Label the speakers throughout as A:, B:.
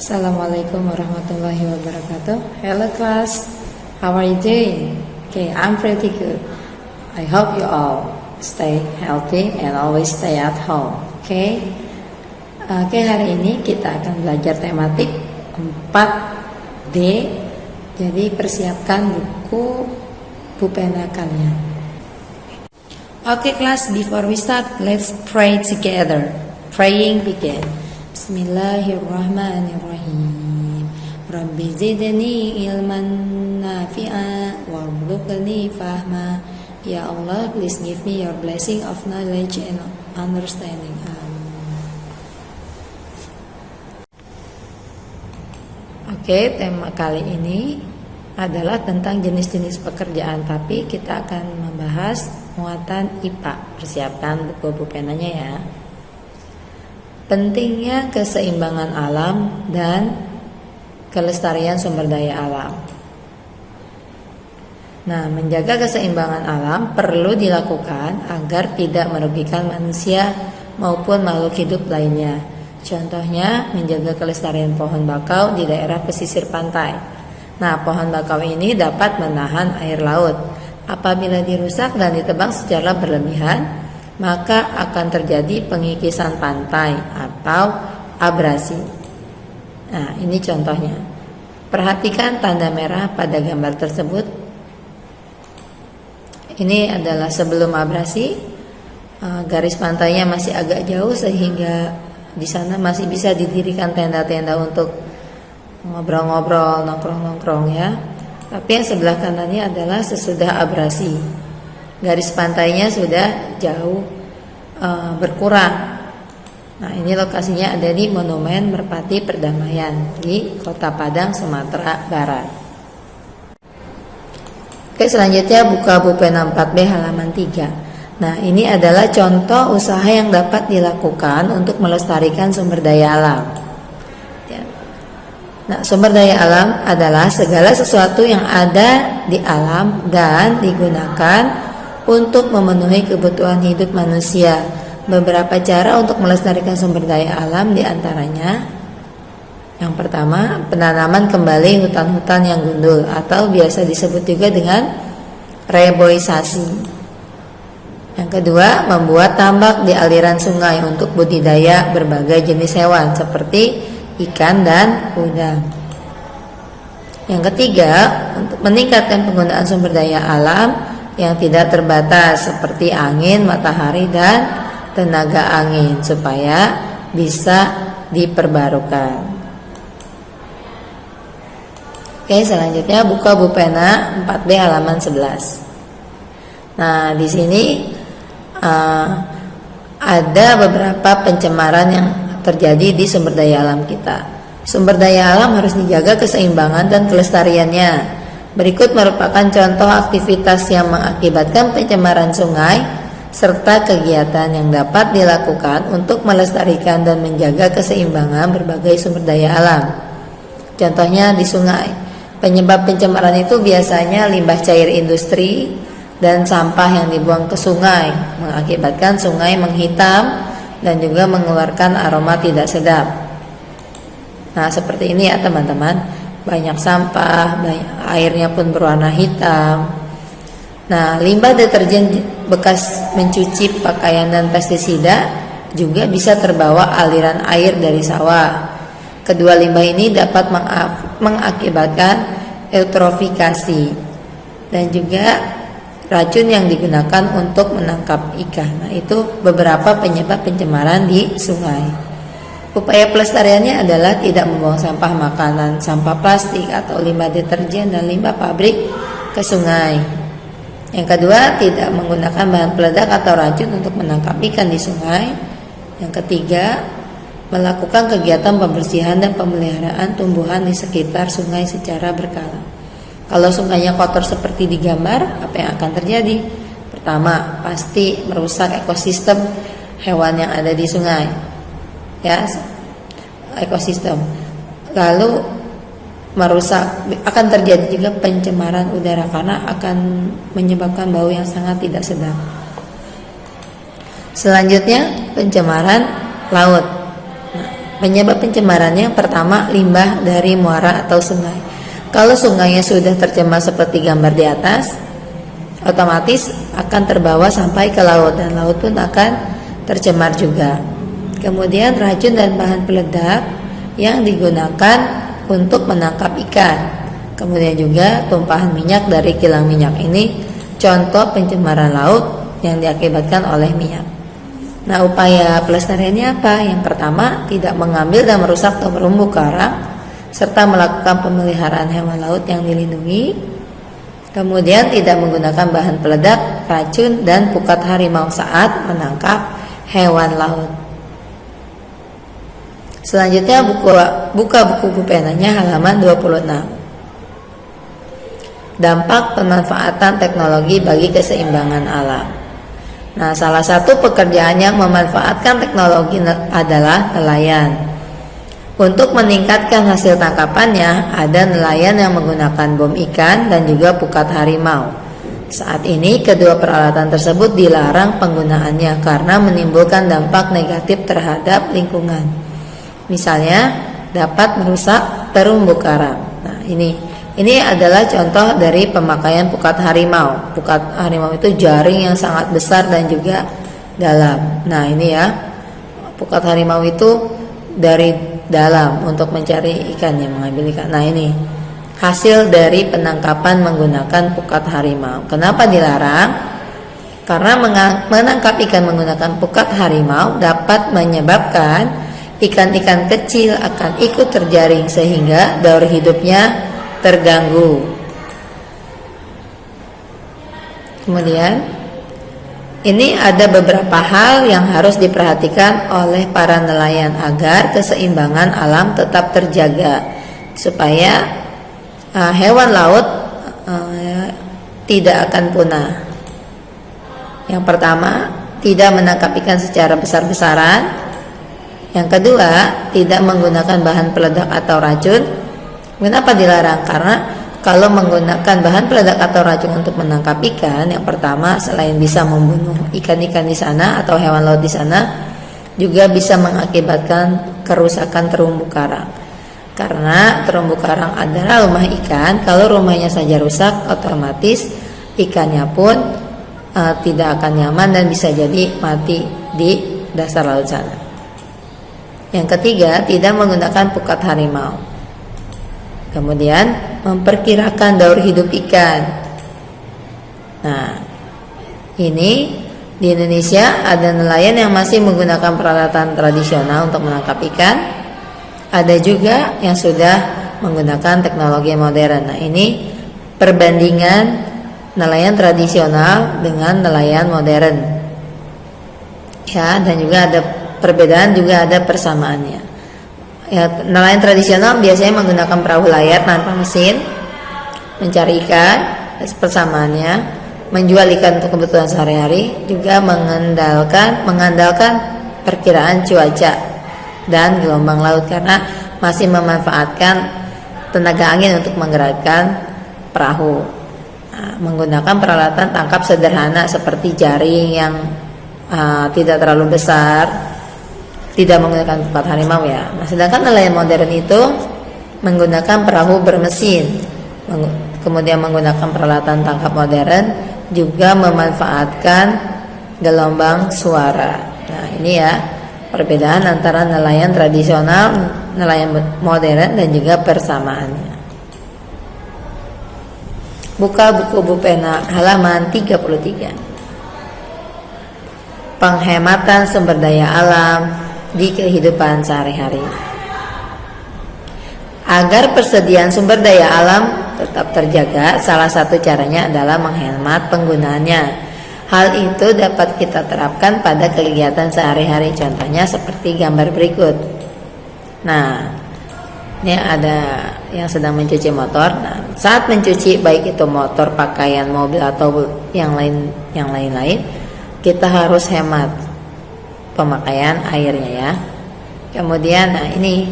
A: Assalamualaikum warahmatullahi wabarakatuh. Hello class, how are you doing? Okay, I'm pretty good. I hope you all stay healthy and always stay at home. Okay, hari ini kita akan belajar tematik 4D. Jadi persiapkan buku pulpena kalian. Okay class, before we start, let's pray together. Praying begin. Bismillahirrahmanirrahim. Rabbi zidni ilman nafi'a warzuqni fahma. Ya Allah, please give me your blessing of knowledge and understanding. Oke, tema kali ini adalah tentang jenis-jenis pekerjaan, tapi kita akan membahas muatan IPA. Persiapkan buku pulpenanya ya. Pentingnya keseimbangan alam dan kelestarian sumber daya alam. Nah, menjaga keseimbangan alam perlu dilakukan agar tidak merugikan manusia maupun makhluk hidup lainnya. Contohnya, menjaga kelestarian pohon bakau di daerah pesisir pantai. Nah, pohon bakau ini dapat menahan air laut. Apabila dirusak dan ditebang secara berlebihan, maka akan terjadi pengikisan pantai atau abrasi. Nah, ini contohnya. Perhatikan tanda merah pada gambar tersebut. Ini adalah sebelum abrasi. Garis pantainya masih agak jauh sehingga di sana masih bisa didirikan tenda-tenda untuk ngobrol-ngobrol, nongkrong-nongkrong ya. Tapi yang sebelah kanannya adalah sesudah abrasi. Garis pantainya sudah jauh berkurang. Nah, ini lokasinya ada di Monumen Merpati Perdamaian di Kota Padang, Sumatera Barat. Oke, selanjutnya buka pulpena 4B halaman 3. Nah, ini adalah contoh usaha yang dapat dilakukan untuk melestarikan sumber daya alam. Nah, sumber daya alam adalah segala sesuatu yang ada di alam dan digunakan untuk memenuhi kebutuhan hidup manusia. Beberapa cara untuk melestarikan sumber daya alam diantaranya: yang pertama, penanaman kembali hutan-hutan yang gundul atau biasa disebut juga dengan reboisasi. Yang kedua, membuat tambak di aliran sungai untuk budidaya berbagai jenis hewan seperti ikan dan udang. Yang ketiga, untuk meningkatkan penggunaan sumber daya alam yang tidak terbatas seperti angin, matahari, dan tenaga angin supaya bisa diperbarukan. Oke, selanjutnya buka pulpena 4B halaman 11. Nah, di sini ada beberapa pencemaran yang terjadi di sumber daya alam kita. Sumber daya alam harus dijaga keseimbangan dan kelestariannya. Berikut merupakan contoh aktivitas yang mengakibatkan pencemaran sungai serta kegiatan yang dapat dilakukan untuk melestarikan dan menjaga keseimbangan berbagai sumber daya alam. Contohnya di sungai. Penyebab pencemaran itu biasanya limbah cair industri dan sampah yang dibuang ke sungai, mengakibatkan sungai menghitam dan juga mengeluarkan aroma tidak sedap. Nah, seperti ini ya teman-teman. Banyak sampah, airnya pun berwarna hitam. Nah, limbah deterjen bekas mencuci pakaian dan pestisida juga bisa terbawa aliran air dari sawah. Kedua limbah ini dapat mengakibatkan eutrofikasi dan juga racun yang digunakan untuk menangkap ikan. Nah, itu beberapa penyebab pencemaran di sungai. Upaya pelestariannya adalah tidak membuang sampah makanan, sampah plastik atau limbah deterjen dan limbah pabrik ke sungai. Yang kedua, tidak menggunakan bahan peledak atau racun untuk menangkap ikan di sungai. Yang ketiga, melakukan kegiatan pembersihan dan pemeliharaan tumbuhan di sekitar sungai secara berkala. Kalau sungainya kotor seperti di gambar, apa yang akan terjadi? Pertama, pasti merusak ekosistem hewan yang ada di sungai. Ya, ekosistem. Lalu merusak, akan terjadi juga pencemaran udara karena akan menyebabkan bau yang sangat tidak sedap. Selanjutnya, pencemaran laut. Nah, Penyebab pencemarannya yang pertama, limbah dari muara atau sungai. Kalau sungainya sudah tercemar seperti gambar di atas, otomatis akan terbawa sampai ke laut dan laut pun akan tercemar juga. Kemudian racun dan bahan peledak yang digunakan untuk menangkap ikan. Kemudian juga tumpahan minyak dari kilang minyak. Ini contoh pencemaran laut yang diakibatkan oleh minyak. Nah, upaya pelestariannya apa? Yang pertama, tidak mengambil dan merusak terumbu karang serta melakukan pemeliharaan hewan laut yang dilindungi. Kemudian tidak menggunakan bahan peledak, racun, dan pukat harimau saat menangkap hewan laut. Selanjutnya buka buku penanya halaman 26. Dampak pemanfaatan teknologi bagi keseimbangan alam. Nah, salah satu pekerjaan yang memanfaatkan teknologi adalah nelayan. Untuk meningkatkan hasil tangkapannya, ada nelayan yang menggunakan bom ikan dan juga pukat harimau. Saat ini kedua peralatan tersebut dilarang penggunaannya karena menimbulkan dampak negatif terhadap lingkungan. Misalnya dapat merusak terumbu karang. Nah, ini adalah contoh dari pemakaian pukat harimau. Pukat harimau itu jaring yang sangat besar dan juga dalam. Nah, ini ya, pukat harimau itu dari dalam untuk mencari ikannya, mengambil ikan. Nah, ini hasil dari penangkapan menggunakan pukat harimau. Kenapa dilarang? Karena menangkap ikan menggunakan pukat harimau dapat menyebabkan ikan-ikan kecil akan ikut terjaring sehingga daur hidupnya terganggu. Kemudian ini ada beberapa hal yang harus diperhatikan oleh para nelayan agar keseimbangan alam tetap terjaga supaya hewan laut tidak akan punah. Yang pertama, tidak menangkap ikan secara besar-besaran. Yang kedua, tidak menggunakan bahan peledak atau racun. Kenapa dilarang? Karena kalau menggunakan bahan peledak atau racun untuk menangkap ikan, yang pertama selain bisa membunuh ikan-ikan di sana atau hewan laut di sana, juga bisa mengakibatkan kerusakan terumbu karang. Karena terumbu karang adalah rumah ikan, kalau rumahnya saja rusak, otomatis ikannya pun tidak akan nyaman dan bisa jadi mati di dasar laut sana. Yang ketiga, tidak menggunakan pukat harimau. Kemudian memperkirakan daur hidup ikan. Nah, ini di Indonesia ada nelayan yang masih menggunakan peralatan tradisional untuk menangkap ikan. Ada juga yang sudah menggunakan teknologi modern. Nah, ini perbandingan nelayan tradisional dengan nelayan modern. Ya, dan juga ada perbedaan, juga ada persamaannya. Ya, nelayan tradisional biasanya menggunakan perahu layar tanpa mesin, mencari ikan. Persamaannya menjual ikan untuk kebutuhan sehari-hari, juga mengandalkan perkiraan cuaca dan gelombang laut karena masih memanfaatkan tenaga angin untuk menggerakkan perahu. Nah, menggunakan peralatan tangkap sederhana seperti jaring yang tidak terlalu besar, tidak menggunakan pukat harimau ya. Nah, sedangkan nelayan modern itu menggunakan perahu bermesin, kemudian menggunakan peralatan tangkap modern, juga memanfaatkan gelombang suara. Nah, ini ya perbedaan antara nelayan tradisional, nelayan modern, dan juga persamaannya. Buka buku pena halaman 33. Penghematan sumber daya alam di kehidupan sehari-hari. Agar persediaan sumber daya alam tetap terjaga, salah satu caranya adalah menghemat penggunaannya. Hal itu dapat kita terapkan pada kegiatan sehari-hari, contohnya seperti gambar berikut. Nah, ini ada yang sedang mencuci motor. Nah, saat mencuci baik itu motor, pakaian, mobil atau yang lain-lain, kita harus hemat pemakaian airnya ya. Kemudian nah ini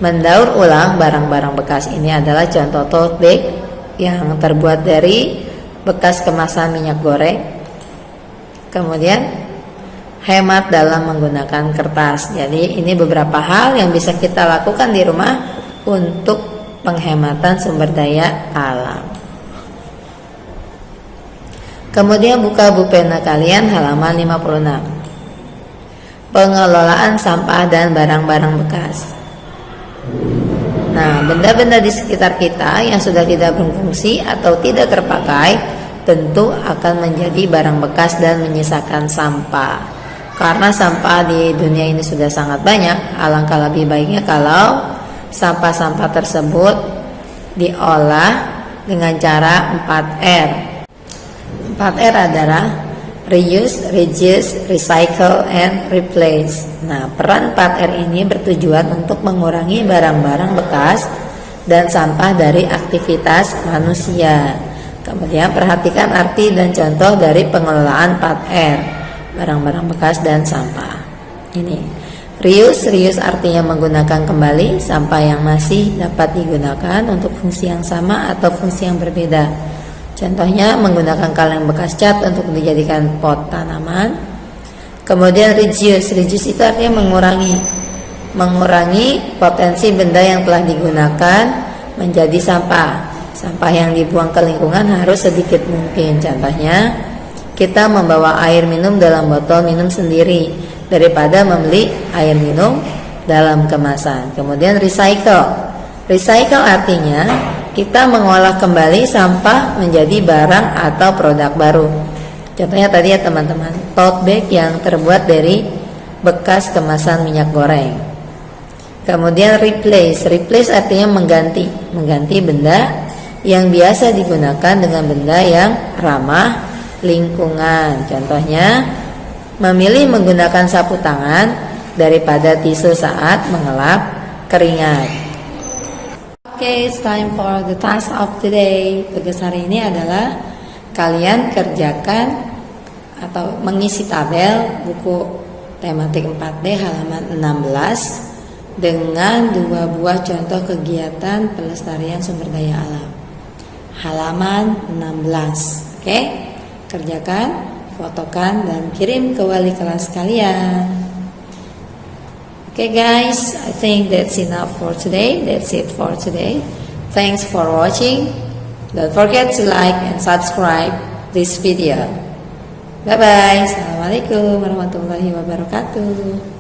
A: mendaur ulang barang-barang bekas. Ini adalah contoh tote bag yang terbuat dari bekas kemasan minyak goreng. Kemudian hemat dalam menggunakan kertas. Jadi ini beberapa hal yang bisa kita lakukan di rumah untuk penghematan sumber daya alam. Kemudian buka buku pena kalian halaman 56. Pengelolaan sampah dan barang-barang bekas. Nah, benda-benda di sekitar kita yang sudah tidak berfungsi atau tidak terpakai tentu akan menjadi barang bekas dan menyisakan sampah. Karena sampah di dunia ini sudah sangat banyak, alangkah lebih baiknya kalau sampah-sampah tersebut diolah dengan cara 4R. 4R adalah reuse, reduce, recycle, and replace. Nah, peran 4R ini bertujuan untuk mengurangi barang-barang bekas dan sampah dari aktivitas manusia. Kemudian perhatikan arti dan contoh dari pengelolaan 4R, barang-barang bekas dan sampah. Ini reuse artinya menggunakan kembali sampah yang masih dapat digunakan untuk fungsi yang sama atau fungsi yang berbeda. Contohnya menggunakan kaleng bekas cat untuk dijadikan pot tanaman. Kemudian reduce itu artinya mengurangi potensi benda yang telah digunakan menjadi sampah. Sampah yang dibuang ke lingkungan harus sedikit mungkin. Contohnya kita membawa air minum dalam botol minum sendiri daripada membeli air minum dalam kemasan. Kemudian recycle artinya kita mengolah kembali sampah menjadi barang atau produk baru. Contohnya tadi ya teman-teman, tote bag yang terbuat dari bekas kemasan minyak goreng. Kemudian replace artinya mengganti benda yang biasa digunakan dengan benda yang ramah lingkungan. Contohnya memilih menggunakan sapu tangan daripada tisu saat mengelap keringat. Okay, it's time for the task of today. Tugas hari ini adalah kalian kerjakan atau mengisi tabel buku tematik 4D halaman 16 dengan 2 buah contoh kegiatan pelestarian sumber daya alam. Halaman 16. Oke, kerjakan, fotokan dan kirim ke wali kelas kalian. Okay guys, I think that's enough for today. That's it for today. Thanks for watching. Don't forget to like and subscribe this video. Bye bye. Assalamualaikum warahmatullahi wabarakatuh.